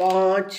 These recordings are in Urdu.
5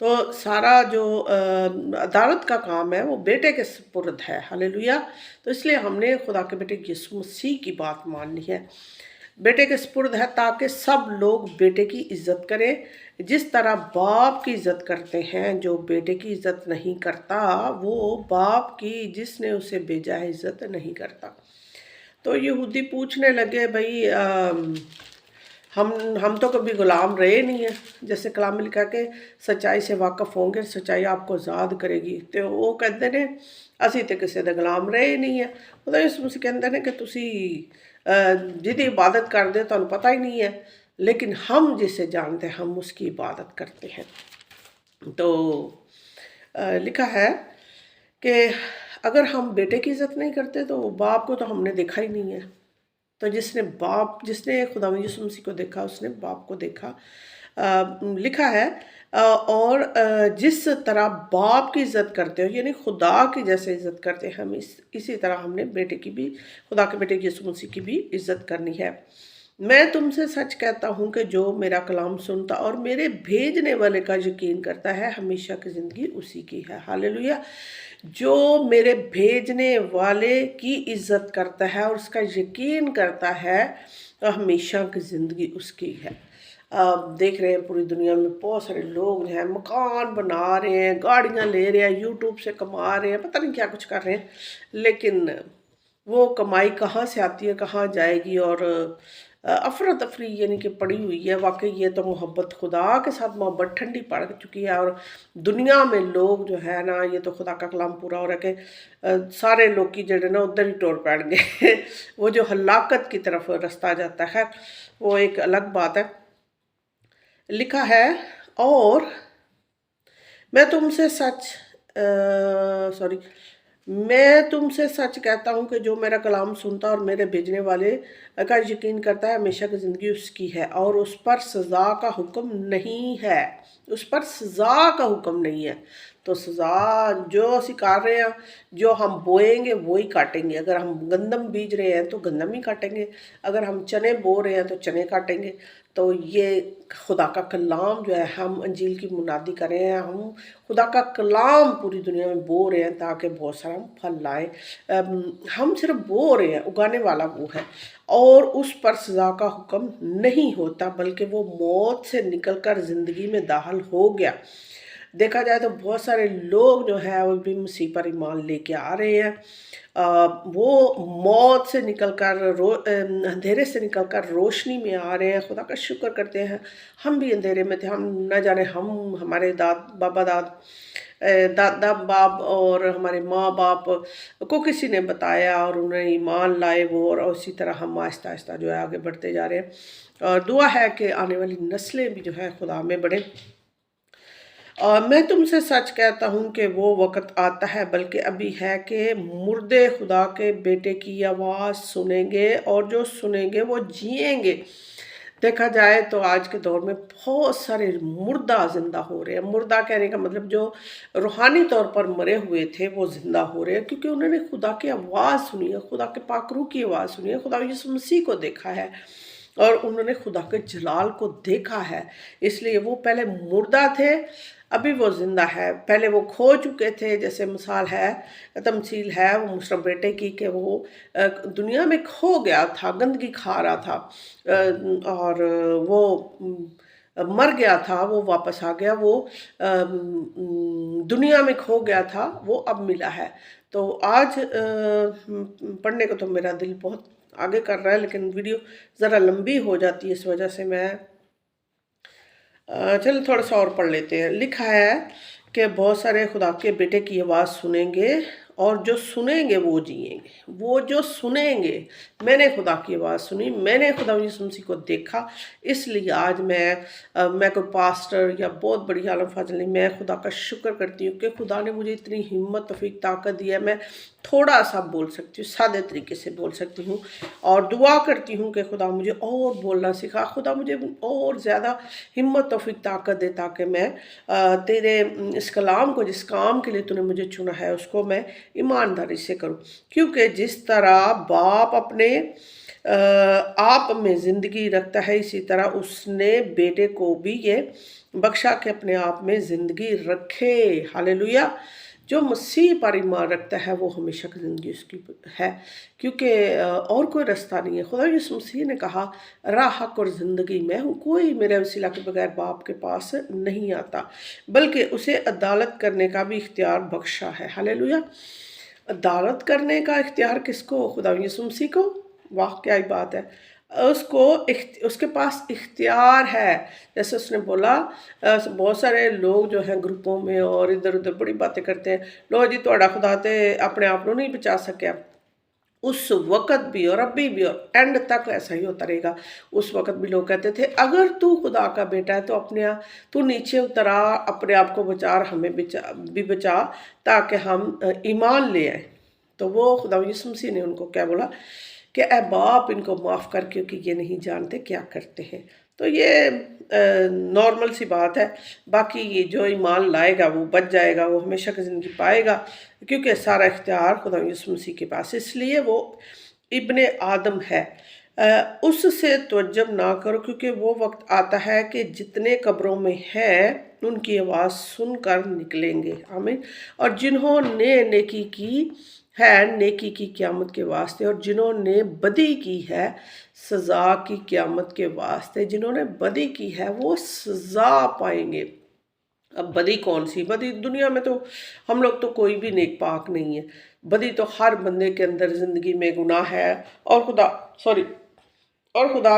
تو سارا جو عدالت کا کام ہے وہ بیٹے کے سپرد ہے، ہاللیلویا۔ تو اس لیے ہم نے خدا کے بیٹے یسوع مسیح کی بات ماننی ہے، بیٹے کے سپرد ہے تاکہ سب لوگ بیٹے کی عزت کریں، جس طرح باپ کی عزت کرتے ہیں۔ جو بیٹے کی عزت نہیں کرتا وہ باپ کی جس نے اسے بھیجا ہے عزت نہیں کرتا۔ تو یہودی پوچھنے لگے بھائی ہم تو کبھی غلام رہے نہیں ہیں، جیسے کلام میں لکھا کہ سچائی سے واقف ہوں گے سچائی آپ کو آزاد کرے گی۔ تو وہ کہتے ہیں اسی تے کسی دے غلام رہے نہیں ہیں۔ خدا یسوع مسیح کہتے ہیں کہ تسی جدی عبادت کرتے تو انہوں پتہ ہی نہیں ہے، لیکن ہم جسے جانتے ہیں ہم اس کی عبادت کرتے ہیں۔ تو لکھا ہے کہ اگر ہم بیٹے کی عزت نہیں کرتے تو باپ کو تو ہم نے دیکھا ہی نہیں ہے۔ تو جس نے خدا یسوع مسیح کو دیکھا اس نے باپ کو دیکھا۔ لکھا ہے اور جس طرح باپ کی عزت کرتے ہو یعنی خدا کی جیسے عزت کرتے ہیں، ہم اسی طرح ہم نے بیٹے کی بھی، خدا کے بیٹے یسوع مسیح کی بھی عزت کرنی ہے۔ میں تم سے سچ کہتا ہوں کہ جو میرا کلام سنتا اور میرے بھیجنے والے کا یقین کرتا ہے ہمیشہ کی زندگی اسی کی ہے، ہاللیلویا۔ جو میرے بھیجنے والے کی عزت کرتا ہے اور اس کا یقین کرتا ہے تو ہمیشہ کی زندگی اس کی ہے۔ آپ دیکھ رہے ہیں پوری دنیا میں بہت سارے لوگ جو ہیں مکان بنا رہے ہیں، گاڑیاں لے رہے ہیں، یوٹیوب سے کما رہے ہیں، پتہ نہیں کیا کچھ کر رہے ہیں، لیکن وہ کمائی کہاں سے آتی ہے کہاں جائے گی، اور افراتفری یعنی کہ پڑی ہوئی ہے۔ واقعی یہ تو محبت، خدا کے ساتھ محبت ٹھنڈی پڑ چکی ہے، اور دنیا میں لوگ جو ہے نا، یہ تو خدا کا کلام پورا ہو رہا ہے کہ سارے لوگ کی جڑے نا ادھر ہی ٹور پڑ گئے وہ جو ہلاکت کی طرف رستہ جاتا ہے وہ ایک الگ بات ہے۔ لکھا ہے اور میں تم سے سچ کہتا ہوں کہ جو میرا کلام سنتا اور میرے بھیجنے والے کا یقین کرتا ہے ہمیشہ کی زندگی اس کی ہے، اور اس پر سزا کا حکم نہیں ہے، اس پر سزا کا حکم نہیں ہے۔ تو سزا جو اسی کر رہے ہیں، جو ہم بوئیں گے وہی کاٹیں گے۔ اگر ہم گندم بیج رہے ہیں تو گندم ہی کاٹیں گے، اگر ہم چنے بو رہے ہیں تو چنے کاٹیں گے۔ تو یہ خدا کا کلام جو ہے، ہم انجیل کی منادی کر رہے ہیں، ہم خدا کا کلام پوری دنیا میں بو رہے ہیں تاکہ بہت سارا پھل لائیں۔ ہم صرف بو رہے ہیں، اگانے والا وہ ہے، اور اس پر سزا کا حکم نہیں ہوتا بلکہ وہ موت سے نکل کر زندگی میں داخل ہو گیا۔ دیکھا جائے تو بہت سارے لوگ جو ہے وہ بھی مسیح پر ایمان لے کے آ رہے ہیں، وہ موت سے نکل کر اندھیرے سے نکل کر روشنی میں آ رہے ہیں۔ خدا کا شکر کرتے ہیں، ہم بھی اندھیرے میں تھے، ہم نہ جانے ہمارے دادا باپ اور ہمارے ماں باپ کو کسی نے بتایا اور انہیں ایمان لائے وہ، اور اسی طرح ہم آہستہ آہستہ جو ہے آگے بڑھتے جا رہے ہیں، اور دعا ہے کہ آنے والی نسلیں بھی جو ہے خدا میں بڑھیں۔ اور میں تم سے سچ کہتا ہوں کہ وہ وقت آتا ہے بلکہ ابھی ہے کہ مردے خدا کے بیٹے کی آواز سنیں گے، اور جو سنیں گے وہ جئیں گے۔ دیکھا جائے تو آج کے دور میں بہت سارے مردہ زندہ ہو رہے ہیں۔ مردہ کہنے کا مطلب جو روحانی طور پر مرے ہوئے تھے وہ زندہ ہو رہے ہیں، کیونکہ انہوں نے خدا کی آواز سنی ہے، خدا کے پاک روح کی آواز سنی ہے، خدا یسوع مسیح کو دیکھا ہے، اور انہوں نے خدا کے جلال کو دیکھا ہے۔ اس لیے وہ پہلے مردہ تھے، ابھی وہ زندہ ہے۔ پہلے وہ کھو چکے تھے، جیسے مثال ہے، تمثیل ہے وہ مصر بیٹے کی کہ وہ دنیا میں کھو گیا تھا، گندگی کھا رہا تھا، اور وہ مر گیا تھا، وہ واپس آ گیا، وہ دنیا میں کھو گیا تھا، وہ اب ملا ہے۔ تو آج پڑھنے کو تو میرا دل بہت آگے کر رہا ہے، لیکن ویڈیو ذرا لمبی ہو جاتی ہے، اس وجہ سے میں چلو تھوڑا سا اور پڑھ لیتے ہیں۔ لکھا ہے کہ بہت سارے خدا کے بیٹے کی آواز سنیں گے، اور جو سنیں گے وہ جئیں گے۔ وہ جو سنیں گے، میں نے خدا کی آواز سنی، میں نے خدا یسوع مسیح کو دیکھا، اس لیے آج میں کوئی پاسٹر یا بہت بڑی عالم فاضل نہیں، میں خدا کا شکر کرتی ہوں کہ خدا نے مجھے اتنی ہمت توفیق طاقت دی ہے، میں تھوڑا سا بول سکتی ہوں، سادے طریقے سے بول سکتی ہوں، اور دعا کرتی ہوں کہ خدا مجھے اور بولنا سکھا، خدا مجھے اور زیادہ ہمت توفیق طاقت دے تاکہ میں تیرے اس کلام کو، جس کام کے لیے تو نے مجھے چنا ہے، اس کو میں ایمانداری سے کروں۔ کیونکہ جس طرح باپ اپنے آپ میں زندگی رکھتا ہے، اسی طرح اس نے بیٹے کو بھی یہ بخشا کہ اپنے آپ میں زندگی رکھے۔ ہاللیلویا۔ جو مسیح پر ایمان رکھتا ہے وہ ہمیشہ کی زندگی اس کی ہے، کیونکہ اور کوئی رستہ نہیں ہے۔ خدا یسوع مسیح نے کہا راہ، حق اور زندگی میں ہوں، کوئی میرے وسیلہ کے بغیر باپ کے پاس نہیں آتا، بلکہ اسے عدالت کرنے کا بھی اختیار بخشا ہے۔ ہاللیلویا۔ عدالت کرنے کا اختیار کس کو؟ خدا یسوع مسیح کو۔ واہ کیا ہی بات ہے۔ اس کے پاس اختیار ہے۔ جیسے اس نے بولا بہت سارے لوگ جو ہیں گروپوں میں اور ادھر ادھر بڑی باتیں کرتے ہیں، لو جی تھوڑا خدا تے اپنے آپ کو نہیں بچا سکیا۔ اس وقت بھی اور ابھی بھی اور اینڈ تک ایسا ہی ہوتا رہے گا۔ اس وقت بھی لوگ کہتے تھے اگر تو خدا کا بیٹا ہے تو تو نیچے اترا، اپنے آپ کو بچا اور ہمیں بھی بچا تاکہ ہم ایمان لے آئیں۔ تو وہ خدا یسوع مسیح نے ان کو کیا بولا کہ اے باپ ان کو معاف کر، کیونکہ یہ نہیں جانتے کیا کرتے ہیں۔ تو یہ نارمل سی بات ہے۔ باقی یہ جو ایمان لائے گا وہ بچ جائے گا، وہ ہمیشہ کی زندگی پائے گا، کیونکہ سارا اختیار خدا یسوع مسیح کے پاس، اس لیے وہ ابن آدم ہے۔ اس سے تعجب نہ کرو، کیونکہ وہ وقت آتا ہے کہ جتنے قبروں میں ہیں ان کی آواز سن کر نکلیں گے۔ آمین۔ اور جنہوں نے نیکی کی ہے نیکی کی قیامت کے واسطے، اور جنہوں نے بدی کی ہے سزا کی قیامت کے واسطے۔ جنہوں نے بدی کی ہے وہ سزا پائیں گے۔ اب بدی کون سی؟ بدی دنیا میں تو ہم لوگ تو کوئی بھی نیک پاک نہیں ہے۔ بدی تو ہر بندے کے اندر زندگی میں گناہ ہے، اور خدا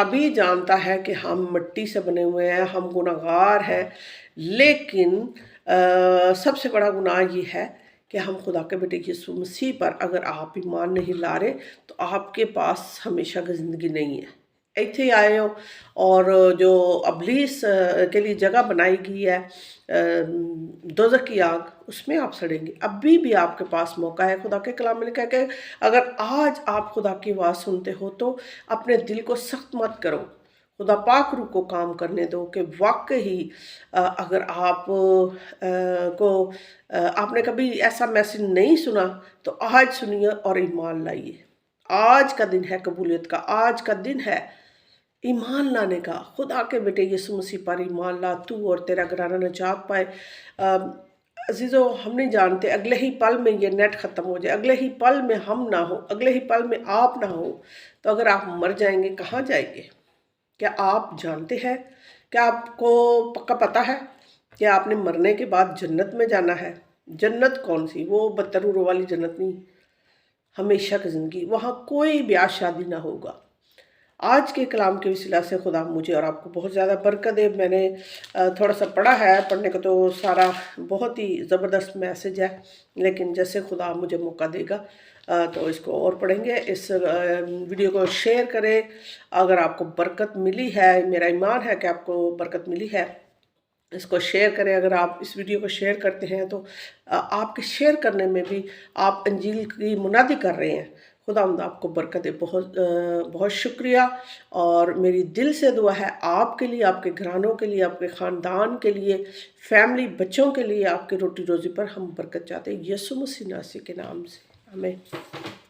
بھی جانتا ہے کہ ہم مٹی سے بنے ہوئے ہیں، ہم گناہگار ہیں، لیکن سب سے بڑا گناہ یہ ہے کہ ہم خدا کے بیٹے یسوع مسیح پر اگر آپ ایمان نہیں لا رہے تو آپ کے پاس ہمیشہ کی زندگی نہیں ہے۔ ایتھے آئے ہو اور جو ابلیس کے لیے جگہ بنائی گئی ہے دوزخ کی آگ، اس میں آپ سڑیں گے۔ ابھی بھی آپ کے پاس موقع ہے۔ خدا کے کلام میں لکھا ہے کہ اگر آج آپ خدا کی آواز سنتے ہو تو اپنے دل کو سخت مت کرو، خدا پاک روح کو کام کرنے دو کہ واقعی اگر آپ نے کبھی ایسا میسج نہیں سنا تو آج سنیے اور ایمان لائیے۔ آج کا دن ہے قبولیت کا، آج کا دن ہے ایمان لانے کا۔ خدا کے بیٹے یسوع مسیح پر ایمان لا، تو اور تیرا گھرانہ نجات پائے۔ عزیزو، ہم نہیں جانتے اگلے ہی پل میں یہ نیٹ ختم ہو جائے، اگلے ہی پل میں ہم نہ ہو، اگلے ہی پل میں آپ نہ ہو، تو اگر آپ مر جائیں گے کہاں جائیں گے؟ کیا آپ جانتے ہیں؟ کیا آپ کو پکا پتہ ہے کہ آپ نے مرنے کے بعد جنت میں جانا ہے؟ جنت کون سی؟ وہ بدترور والی جنت نہیں، ہمیشہ کی زندگی۔ وہاں کوئی بیاہ شادی نہ ہوگا۔ آج کے کلام کے وسیلہ سے خدا مجھے اور آپ کو بہت زیادہ برکت دے۔ میں نے تھوڑا سا پڑھا ہے، پڑھنے کا تو سارا بہت ہی زبردست میسج ہے، لیکن جیسے خدا مجھے موقع دے گا تو اس کو اور پڑھیں گے۔ اس ویڈیو کو شیئر کریں اگر آپ کو برکت ملی ہے۔ میرا ایمان ہے کہ آپ کو برکت ملی ہے۔ اس کو شیئر کریں۔ اگر آپ اس ویڈیو کو شیئر کرتے ہیں تو آپ کے شیئر کرنے میں بھی آپ انجیل کی منادی کر رہے ہیں۔ خداوند آپ کو برکت دے۔ بہت بہت شکریہ، اور میری دل سے دعا ہے آپ کے لیے، آپ کے گھرانوں کے لیے، آپ کے خاندان کے لیے، فیملی، بچوں کے لیے، آپ کے روٹی روزی پر ہم برکت چاہتے ہیں یسوع مسیح ناصری کے نام سے۔ آمین۔